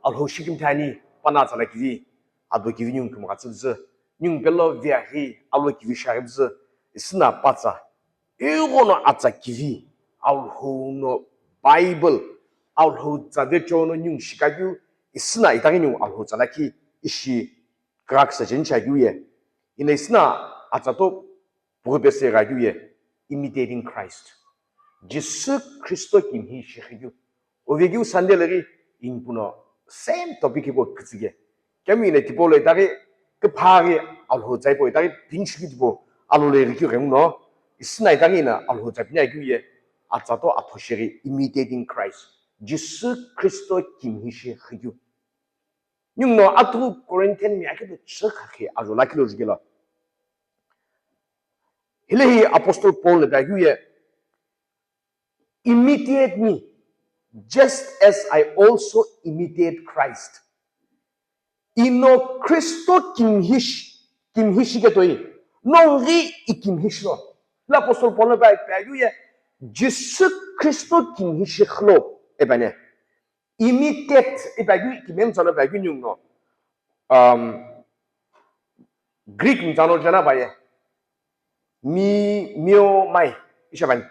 alho shikim tani pana zala kivi ado kivi nyung kuma gatsu nyung bello viahi allo kivi sharibzu isna patsa egono atsa kivi alho no bible alho zadecho no nyung shikagyu isna itagi nyung alho zalaki ishi kraksa jenchagyu ina isna atsato burbese gagyu imitating Christ Jesus Christo kimhi shikagyu ovegyu sandelari inpuno same topic ibo kitsige kamine tipolo itagi 그 파기 알호자이보 이다기 빙식이보 알로레 기경노 있으나 이다기나 알호자비냐 기에 아자도 아토시리 imitating Christ 지스 그리스도 김희시 흐규 융노 아투 코린티안 미아케도 츠카케 아주 라키로지게라 힐레히 아포스톨 폴 다기에 imitate me just as I also imitate Christ ino Cristo kimhishi ke toi nongi ikimhishlo l'apostole Paul va dire Jésus Cristo kimhishi khlo ebane imitate ebagi ki même zona bagi nyungno Greek mzano jana baye mio mai ishaban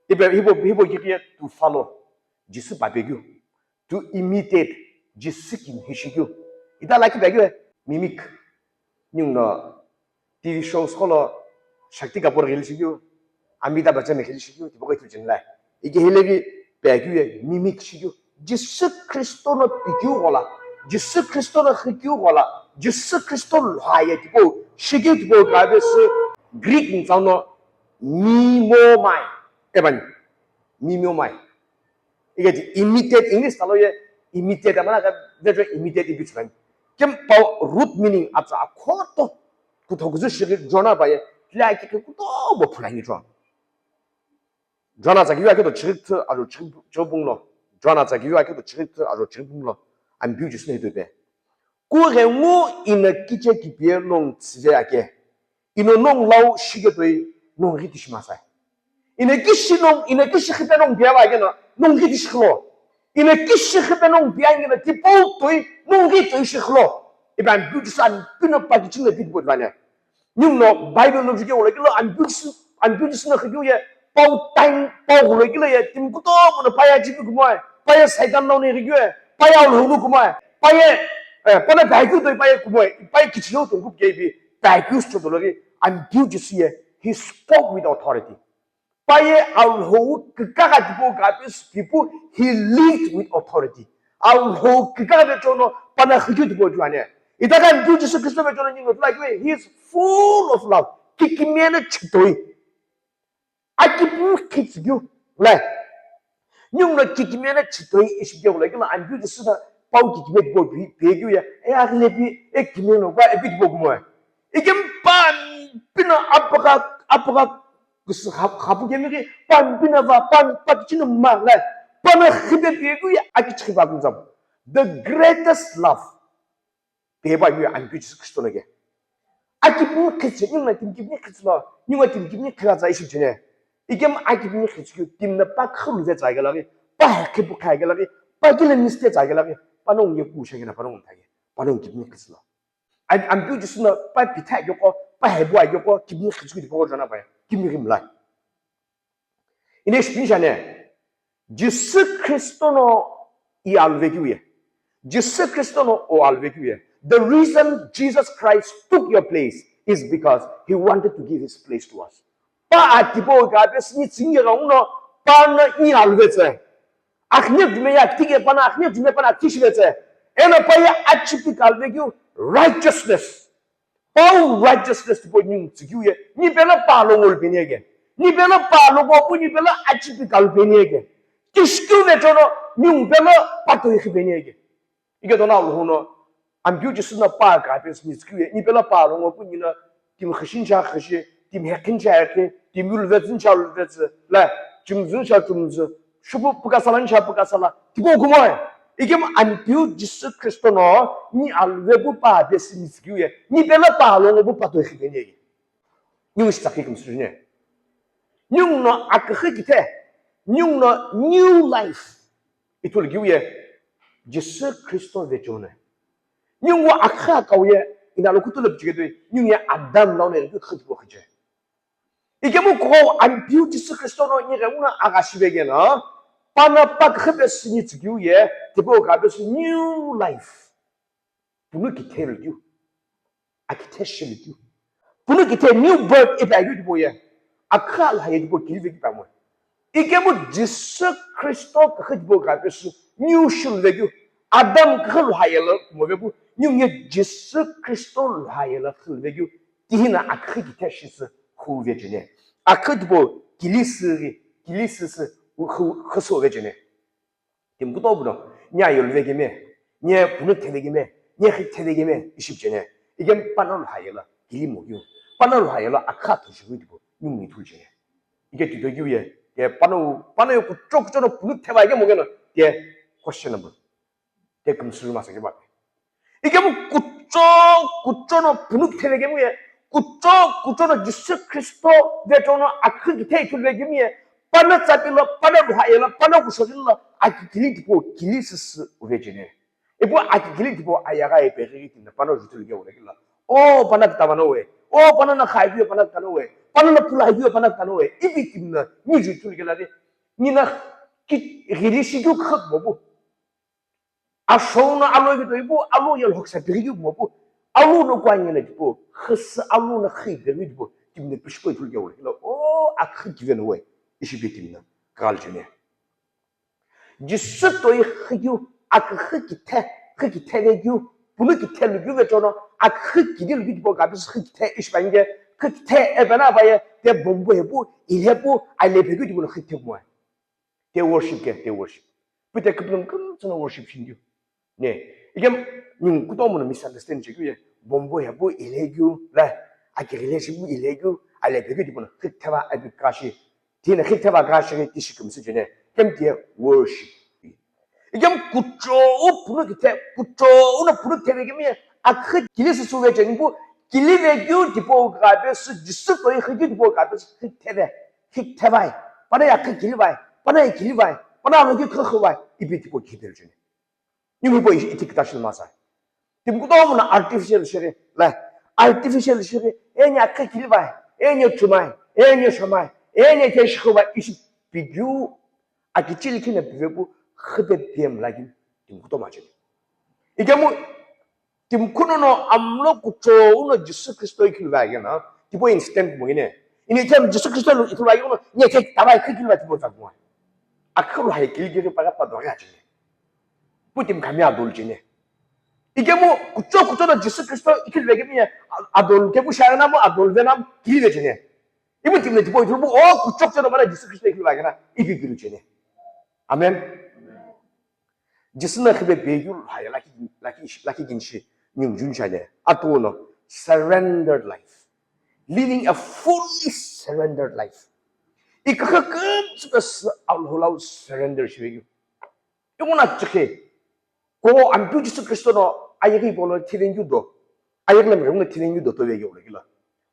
hibo kiye to follow Jésus babegu to imitate Jésus kimhishi kyo ita like bagi mimic nyungno TV shows kolo shakti kapur gelishigyo Amitabh Bachchan gelishigyo tiboy tujinla ige helegi bagi mimic shigyo Jesus Christo no pigyo gola Jesus Christo no khigyo gola Jesus Christo lhaye tibo shigyo tibo gabes Greek nzano mimo mai eban mimo mai ige imitate English taloye imitate amana ga dejo imitate ibitsman kem pau root meaning atsa khoto kutoguzu shigi jona baye like kuto bo pulani jo jona za giwa kedo chrit ajo chobunglo jona za giwa kedo chrit ajo chobunglo am biu jisne dobe ku remu ina kiche kipie long tsije ake ino nong law shige doi nong ritish masai ina kishi khipe nong bia ba gena nong ritish khlo ina kishi khipe nong bia ngena tipo toi nong ritish khlo iban biu jisan pino pa kichine bitbo bane nyungno bible no jige wala kilo an biu jisna khigyo ye pau tang pau wala kilo ye tim kuto mo paya jibi kumoy paya saitan no ne rigyo paya hulu kumoy paya pona baiku doi paya kumoy paya kichino to gup gebi baiku sto dolori an biu jisiye he spoke with authority paya al ho kaka tipo gapis people he lived with authority al ho kaka chono pana khigyo tipo juane itakan biu jisu kristo me chono nyingo like he is full of love kikimene chitoi akipu kitsgyu le nyungno kikimene chitoi ishgyo le gila an biu jisu da pau kikime bo begyu ya e aglebi e kimeno ba e bit bogumo ikem pan pina apaka kus khabu gemiri pan pina va pan patchino ma le pan khibe begyu ya akichhiba guzam the greatest love Beba yu an biu jisu kristo nege akipu kitse nyungna timkibni kitslo nyungna timkibni khaza ishi chene igem akibni khitsku timna pa khulu ze zaigalagi pa hakibu khaigalagi pa gile miste zaigalagi panong ye kushegena panong thage panong kibni kitslo an biu jisu na pa pitha yoko pa hebu ayoko kibni khitsku dipo jana ba kimmi rimla ine spinjane Jésus Christo no I alveguye Jésus Christo no o alveguye The reason Jesus Christ took your place is because he wanted to give his place to us. Pa atipo gabes ni tsingira uno pa na I alvetse. Akhne dume ya tige pa na akhne dume pa na tishvetse. Ena pa ya achipi alvegu righteousness. All righteousness tipo nyung tsigiye ni bela pa longol benege. Ni bela pa logo pu ni bela achipi albenege. Kishku ne tono nyung bela pato benege. Ige dona luno Am biu jisu na pa gabes ni skiye ni bela pa rongo pu ni na tim khishin cha khishi tim hekin cha hekin tim ulvetzin cha ulvetz la tim zun cha tumz shubu pukasalan cha pukasala tibo gumoy igem am biu jisu kristo no ni alvebu pa bes ni skiye ni bela pa rongo pu pa to khibeni ni sta khikim sujne nyung no ak khikite nyung no new life it will give you 예수 그리스도 외조네 nhưng akha kauye ina lo kutu lebjige de nhưng adam lo ne ku khidbo khje 이게 뭐 고 안비우 예수 그리스도로 이게 우나 아가시베게나 빠나빠 khbes니 지구에 디보 가베스 new life bunu 기태를 주 architecture 주 bunu 기태 new birth 이바이드 보ye akha 하이드 보 길베기 바모 이게 뭐 예수 그리스도 khidbo 가베스 new 실베기 adam khul hayelo 뭐베부 nhưng 예수 그리스도 hayelo khul베기 디나 akha 기태시스 후베지네 아크드보 길리스스 흐소베지네 dim구도부로 냐 열베게메 냐 분을 냐 흑테베게메 이십제네 이게 빠널 하이라 길이 뭐요 빠널 하이라 아카 도시고디보 육미 둘제네 이게 뒤도기에 예 빠노 쪽쪽으로 분을 테바 이게 뭐게는 예 questionable 예 금수를 마사게 봐 이게 뭐 구쪽으로 분을 테베게 뭐예 구조는 예수 그리스도 대전은 아크기 테이클레기미에 빠나 잡힐러 빠나 하이라 빠나 구소질러 아키길리디보 길리스스 우베지네 이보 아키길리디보 아야가에 베리기나 빠나 주틀게 오래길라 오 빠나 타바노에 오 빠나나 하이비에 빠나 타노에 빠나나 풀하이비에 빠나 타노에 이비kim나 니주틀게라데 니나 기 리리시교 크 뭐부 아쇼나 알로이도 이보 알로열 혹사 베리기 뭐부 알로는 관계는 있고 흐스 알로는 흐이되고 있고 김내 비스코이 들게 오래. 오 아크 기ven은 왜 이시비팀나 갈지네. 지스토이 흐유 아크 흐기태내규 분기태내규 외쳐는 아크 기를 비고 가면서 흐기태 이시반게 흐기태 에바나바에 대 bombu해부 일해부 알레베규 디고는 흐태 뭐야. 대 worship게 대 worship. 그때 그분 끊는 worship 신규. 네. 이게 님 구도문은 misunderstand 지구에 bombu해부 일해규 라 아기relation 일해규 알레베규 디고는 흐태와 아비까시 디는 흐태와 가시게 디시금스 전에 겜디에 worship. 이게 구조 부르기태 구조는 부르태베기면 아크 길에서 소외 정부 길리베규 디보 가베스 지스토이 흐기 디보 가베스 흐태베 흐태바이 빠나야 크 길바이 빠나야 길바이 빠나는 게 크크바이 이비디보 기별주네 이거 뭐 이티크다실 마사 dim구도는 artificial 쉐레 라 artificial 쉐레 애냐 크 길바이 애냐 주마이 애냐 샤마이 애냐 제시코바이 이시 비규 아기찔키네 비베부 흐베 비엠 라긴 dim구도 맞지 이게 뭐 dim구는 암로 구조는 예수 그리스도의 길바이잖아 디보 인스턴트 뭐이네 이니 참 예수 그리스도를 길바이고는 이게 다바이 그 길바이 디보 잡고 아크로 하이 길기를 빠가빠도 하지 부팀 감이야 돌지네 이게 뭐 구조는 예수 그리스도 길바이면 아돌 개부 샤나모 아돌베남 길베지네 이번 팀네 디보 들고 구조처럼 말해 예수 그리스도의 길바이잖아 이게 길지네 아멘 जिसने कभी बेगुल है लाकी गिनशी न्यूजुन शायद अतोनो surrendered life living a fully surrendered life इकख कस आउलाउ surrender शिवेगु 이거나 저게 고 안부 지수 그리스도노 아예기 볼로 티렌주도 아예글람 용의 티렌주도 또 얘기 오래길라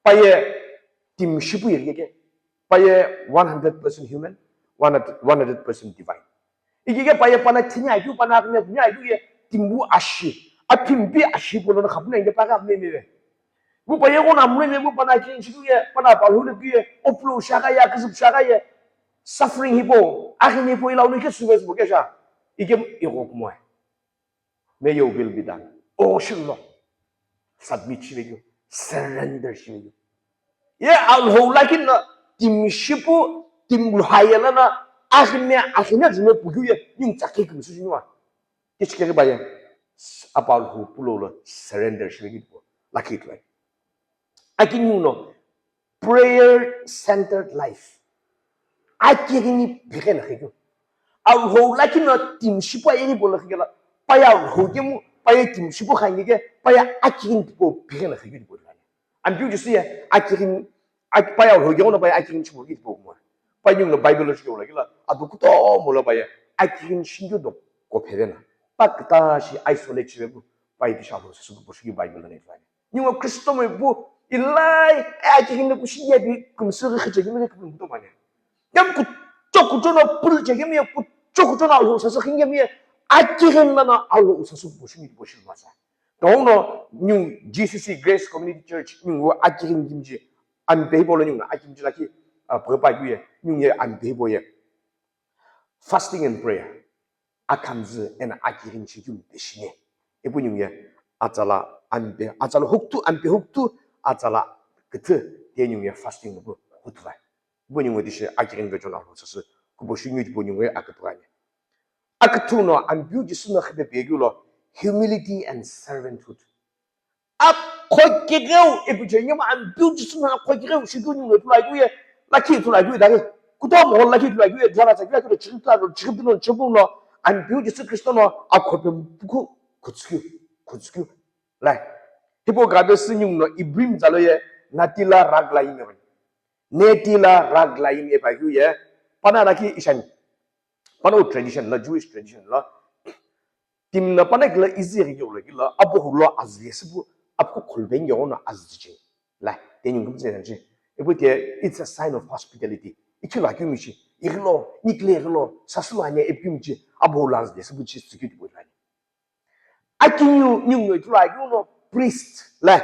바에 팀시부 얘기게 바에 100% human 100% divine 이게 바에 빠나 티냐 이거 빠나 그냥 이게 팀부 아시 아팀비 아시 볼로는 가분에 이제 빠가 메메베 뭐 바에 고 남르네 뭐 빠나 진시게 빠나 발후르 비에 오플로 샤가야 그습 샤가야 suffering 히보 아히니 보이라우니 그 수베스 보게샤 이게 이거 뭐야 may your will be done 오실로 submit 시베고 surrender 시베고 예 알호라긴 팀시부 팀하야나 아히냐 주면 부규에 닝짝게 금수 중요한 이치게 봐야 아바르후 불로로 surrender 시기고 라키트 라이 아기누노 prayer centered life 아기니 비게나 해요 아호 라키노 팀시바 얘기 볼라 그게라 빠야 호게무 빠야 팀시바 하니게 빠야 아기니 보 비게나 해요 볼라 안 비우지스야 아기니 빠야 호게오나 빠야 아기니 치보기 보고 빠이는 바이블을 시켜 올라길라 아두쿠도 몰라봐야 아기는 신규도 고패되나 빠그다시 아이솔레이트 외부 바이디샤로 스스로 보시기 바이블을 내줘야 니가 그리스도를 뭐 일라이 아기는 구시예비 금스를 흐적이면 그분도 많이 양 구조는 불을 제게미야 구조는 알고서서 흥gem이야 아끼겠나나 알로 웃어서 보시면 보실 맞아. 더우너 뉴 GCC Grace Community Church 뉴 아끼는 김지 안 배보는 뉴 아김지라기 버바유에 뉴에 안 배보에 fasting and prayer 아캄즈 엔 아끼는 지금 대신에 이분 뉴에 아잘라 안배 아잘라 혹투 안배 혹투 아잘라 그트 대뉴에 fasting 뭐 호투라 이분 뉴에 대신 아끼는 거 전화 없어서 그 보시는 이분 뉴에 아까도가냐 아크투노 안 뷰지스나 헤베 베규로 humility and servanthood. 아 거기게요 에부제님 안 뷰지스나 거기게요 시도님 왜 돌아이고에 라키 돌아이고에 나게 그도 뭐 라키 돌아이고에 자라자기가 그래 지금도 저분로 안 뷰지스 크리스토노 아 거변 부고 고츠규 라이 히포가베스 님노 이브림 잘로에 나틸라 라글라임에 네틸라 라글라임에 바규에 파나라키 이산 Pano tradition la Jewish tradition la timna panek la easy regyo la abu hulo azlesibu apko kolben yo na azje la tenyum kumse nje ebuke it's a sign of hospitality ikila kyumishi iglo niklerlo saswanya epyumji abu hulo azlesibu chi security boy akinyu nyungno itla yuno priest la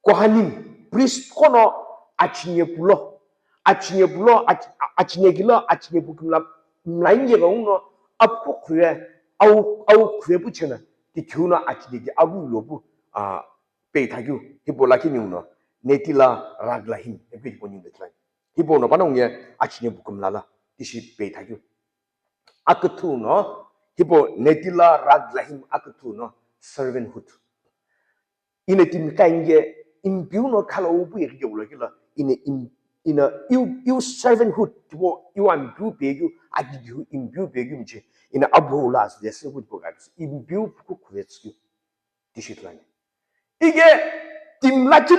kohanim priest kono achinye pulo achinye bukumla 나인게가 오너 앞고 그래 아우 그래 붙이나 이 교나 아치디기 아부 로부 아 베이타규 히볼라키 뉴노 네틸라 라글라힘 에비 본인데 트라이 히보노 바농게 아치니 부금라라 디시 베이타규 아크투노 히보 네틸라 라글라힘 아크투노 servanthood 이네 팀카인게 임뷰노 칼로부 얘기가 올라길라 이네 you servanthood tipo you imbu begu agidu imbu begu mje ina abolas desse would bogaps imbu ku kuvetsu dishitlane 이게 dimlaki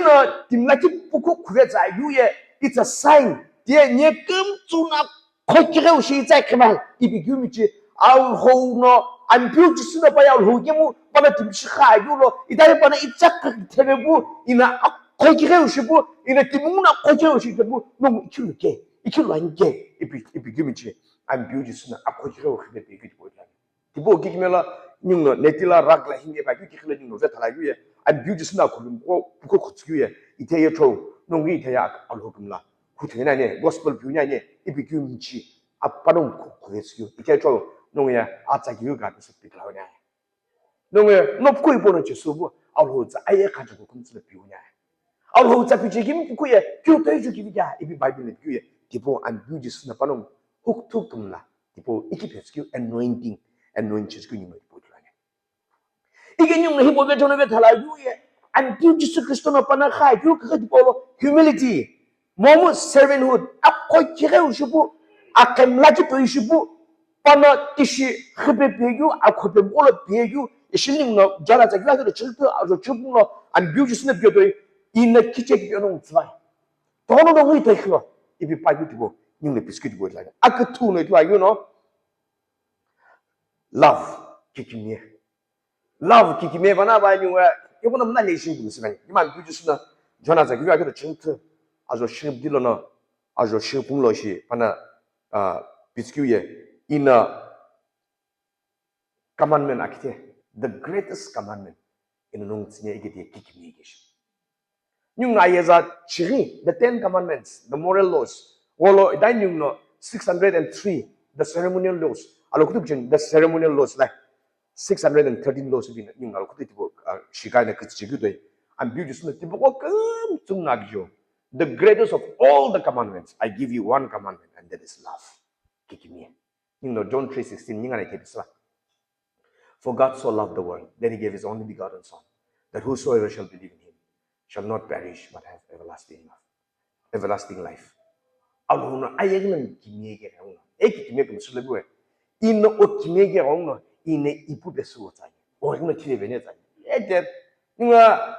ku kuvetsa yuye it's a sign die nye kumtsuna kokire ushi zai kmal ibigu mje al hono imbu jisuna ba ya hogemu bana dimshi khayulo idare bana itsak tebebu ina 거기가 오시고 이네 팀문나 거기 오시고 너무 이킬로 안게 이비기미지 안 뷰지스나 아코지가 오시게 되게 보자 디보 기기면라 닝노 네틸라 락라 힘에 바기 기클레 닝노 베탈라유에 안 뷰지스나 고고 부고 고츠유에 이테여 초 농기 이테야 알호금라 구테나네 고스펠 뷰냐네 이비기미지 아빠는 고레스요 이테여 초 농야 아자기유가 비스 비틀라오냐 농에 높고 이보는 지수부 알호자 아예 가지고 금슬 비우냐 알로 잡히지김 부쿠에 교토해주 기비자 이비 바이블에 비유에 디보 안 뷰지스나 빠놈 훅툭금라 디보 이기 베스큐 anointing 그님을 보더라네 이게 님 히보베 전에 달라유에 안 뷰지스 크리스토나 빠나 카이 그거 디보로 humility 모모 servanthood 아코 기레우시부 아캄라지 도이시부 빠나 티시 흐베 베규 아코베 몰로 베규 이실님노 자라자기라도 절도 아주 주분노 안 뷰지스나 비교도이 이나 키체기 변동 트라이 도노도 우리 대크로 이비 빠기고 닝네 비스킷 보이라 아그 투노 이거 유노 love kiki미에 바나 바이뉴가 이거는 나 내신 분스면 이만 비주스나 전화자 기가 그도 진트 아주 신딜러나 아주 신풍러시 바나 비스큐에 이나 commandment 아키테 the greatest commandment in 농스네 이게 kiki미에 계시 Nyungayeza chiri, the 10 commandments, the moral laws. Wolo dai nyungno 603, the ceremonial laws. Alo kutub the ceremonial laws like 613 laws bin nyung alo kutub tibo shikai na kutsigudoi. And beautiful tibo ko kum tung nagjo. The greatest of all the commandments, I give you one commandment, and that is love. Kikimi. Nyungno John 3:16 nyungane kebiswa. For God so loved the world that he gave his only begotten Son, that whosoever shall believe in him shall not perish but have everlasting life. Aluna ayegnan kimege rauna. Eki kimege musulebue. Ino o kimege rauna ine ipubesu otani. Origna kimege tani. Ete nga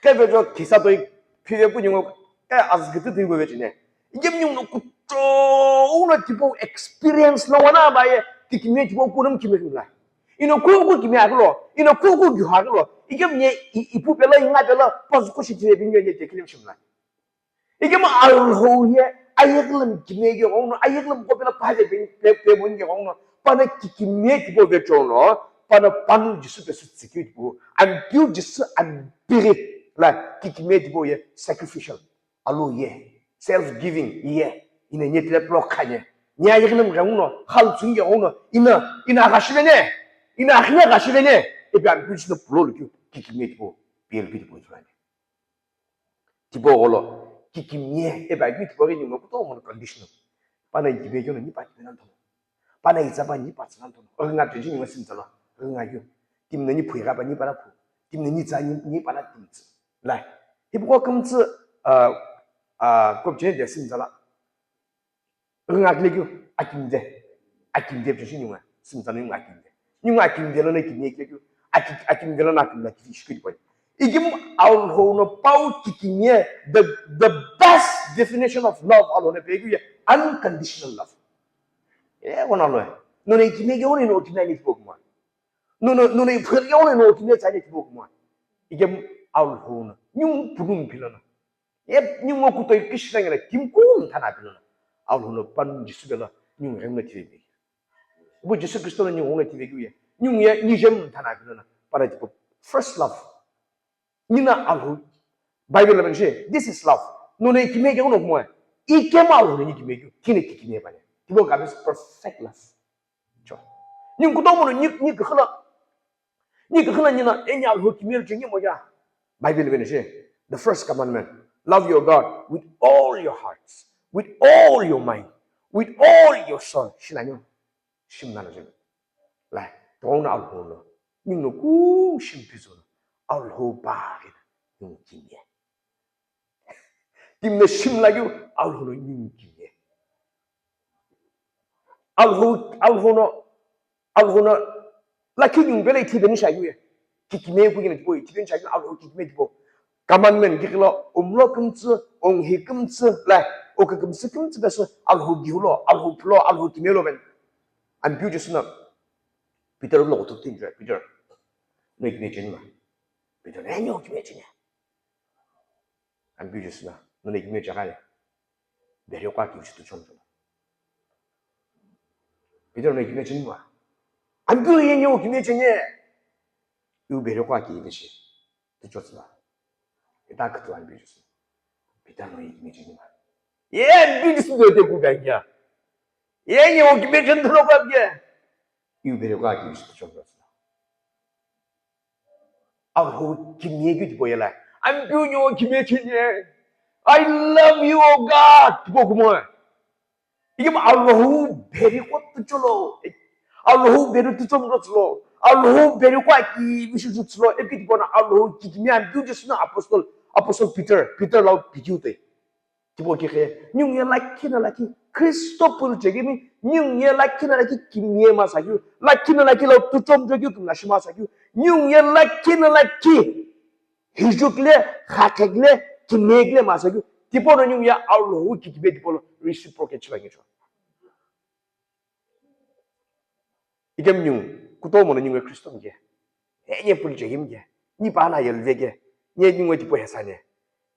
kebejo kisatoi piyebu nyungo azgete dingo vejine. Igem nyungo kuto una tipo experience no wana baye kimege tipo kunum kimege la. Ino kuku kimege aglo. Ino kuku gyhaglo. 이게 뭐 이쁘벨라 인가벨라 버스코시 제빙년에 제킬림 심나 이게 뭐 알호에 아이글은 김에게 오는 아이글은 고벨라 파제 배본게 오는 pana kikimye tipo vechono pana pan jisu pesu tsikyo tipo ambiu jisu ambiri la kikimye tipo ye sacrificial alo ye self giving ye ina nyetle plokanye nya yignim ranguno hal chunge ono ina gashilene ina akhne gashilene e bi ambiu jisu plol kikimye tipo biel tipo jwani tipo olo kikimye e ba gitu bagi nyumo kuto mon conditional pana ibe jono ni pa kinan to pana izaba ni pa tsinan to nga tjin ni sim tsalo nga yu tim ne ni pui ga ba ni para pu tim ne ni za ni para tim zi lai he bu kom zi ko je de sim tsala nga gle yu akim de tjin ni sim tsalo ni akim de lo ne ki ni ke yu akim de lo na kim na ki shi ki igim al hono pau kikimye the best definition of love alone pegu unconditional love wona lo no ne kimege woni no kinani pokuma no ne purge woni no kinani tani pokuma igim al hono nyum pugum pilana nyum ko to kishanga kimkum tana pilana al hono pan jisubela nyum remna tibe bu jisu kristo nyum wona tibe nyum ye ni jem tana pilana para tipo first love Nina alhu Bible la benche this is love no ne kimege ono mo ikema alhu ni kimege kine kikine bane tibo ga perfect love cho ning ku domo ni khla nina enya alhu kimege chenye mo ya Bible la benche the first commandment love your God with all your hearts with all your mind with all your soul shilanyo shimna la je la tona alhu no ning no ku shimpizo alho bari yung kimye timne shimlagyu alho no yung kimye alho no laki yung bele tiben shagyu kikime ku gine boy tiben shagyu alho kikime bo commandment giklo umlo kumtsu ong he kumtsu la o ka kumtsu beso alho giulo alho plo alho kimelo ben am beautiful Peter lo to tin Peter no ikne chenma Peter enyo kimye chenya ambiguous나 너네 김에 자가래 내려가 기우시도 좀 비들 너네 김에 주는 거야 ambiguous요 김에 전에 이 내려가 기우시 또 줬어 딱 그도 ambiguous 비들 너네 김에 주는 거야 예 ambiguous도 되고 가냐 얘요 김에 전 들어가 게 이 내려가 기우시도 좀 줬어 아우 김에 기도 보여라 ambiguous 김에 전에 I love you, oh God. Pokemon. Igam Allahu very what to cholo. Allahu very to chom rotlo. Allahu very kwa ki wishu chlo. Epit bona Allahu ki mi am do just na apostle Peter law pijute. Tipo ki khe nyung ye like kina like Christopher jegimi nyung ye like kina like kimye masagyu. Like kina like law to chom jegyu kum nashima sagyu. Nyung ye like kina like ki hijukle khakegle kimegle masagu tipo no nyum ya allo kibe tipo reciprocate chwa ngicho igem nyum kuto mo nyum kristo nge enye pulje himge ni bana yelvege nye nyum tipo hesane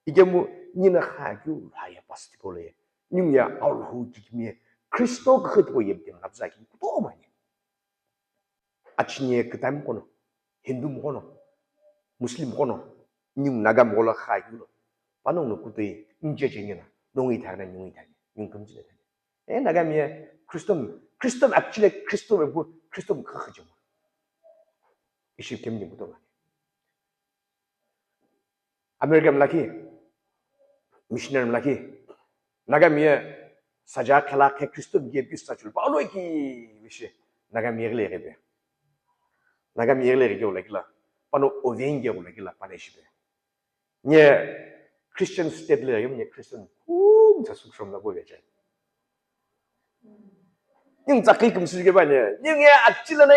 igem nyina khaju haya pas tipo le nyum ya allo kibe kristo khotbo yebde ngabzaki kuto mani achnie ktam kono hindu mo kono muslim kono nyum naga mo la khaju 반응 놓고 또 인제 정이나 농이 다나 용이 다니 용금지네 에 나가면 크리스톰 actually 크리스톰을 뭐 크리스톰 그거죠 이십 gem님부터 많이 아메리칸 라키 미셔너리 라키 나가면 사자 칼라케 크리스톰 게 비슷하줄 바로기 위시 나가면 예글레게 나가면 예글레게 올라길라 바로 오ቬ인게 올라길라 파네시베 예 Christian state le yum ye Christian sa suk from la bo ye ning za kai kum su ge ba ne ning ye achila ne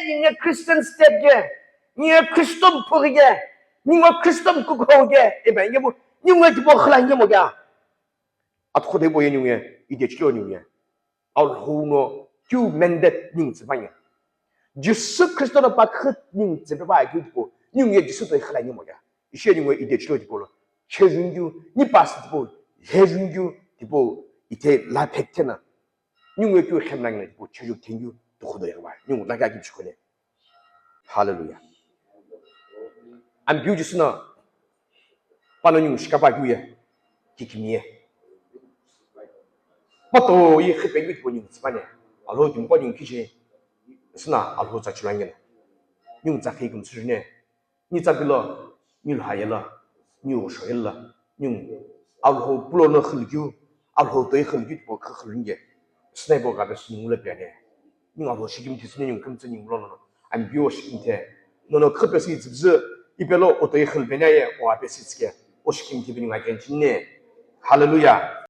ning ye Christian state ge ning ye Christian pour ge ning ye Christian ku ko ge e ba ye bo ning ye bo khla ye mo ga at ko de bo ye ning ye ide chlo ning ye al hu no tu mendet ning zi ba ye Jesus Christ no pa khit ning zi ba ge bo ning ye Jesus de khla ye mo ga she ning ye ide chlo di bo lo 최준규 니 봤을 때 해준규 디보 이때 라펙테나 닝외교 햄랑네 디보 최주 땡규 dokhdo ya ba nyung la ga gi chkhone hallelujah am biu ji sna pa no nyung shika ba gu ye kikimie pa to yi khpe gi ko nyung tspa ne alo jung ko nyung ki je sna alo za chuan ye nyung za khi kum su ne ni za bi lo ni la ye la ni wo shui la nyung alo bu lo no khul ju alo to yi khul ju bo khul ye sna bo ga de nyung le bia ne nyung alo shi kim ti sna nyung kum zhe nyung lo no am biu shi kim te no no khpe si zi zi一边咯，我对很别人也，我别是这个，我是今天给你来跟进呢，哈利路亚。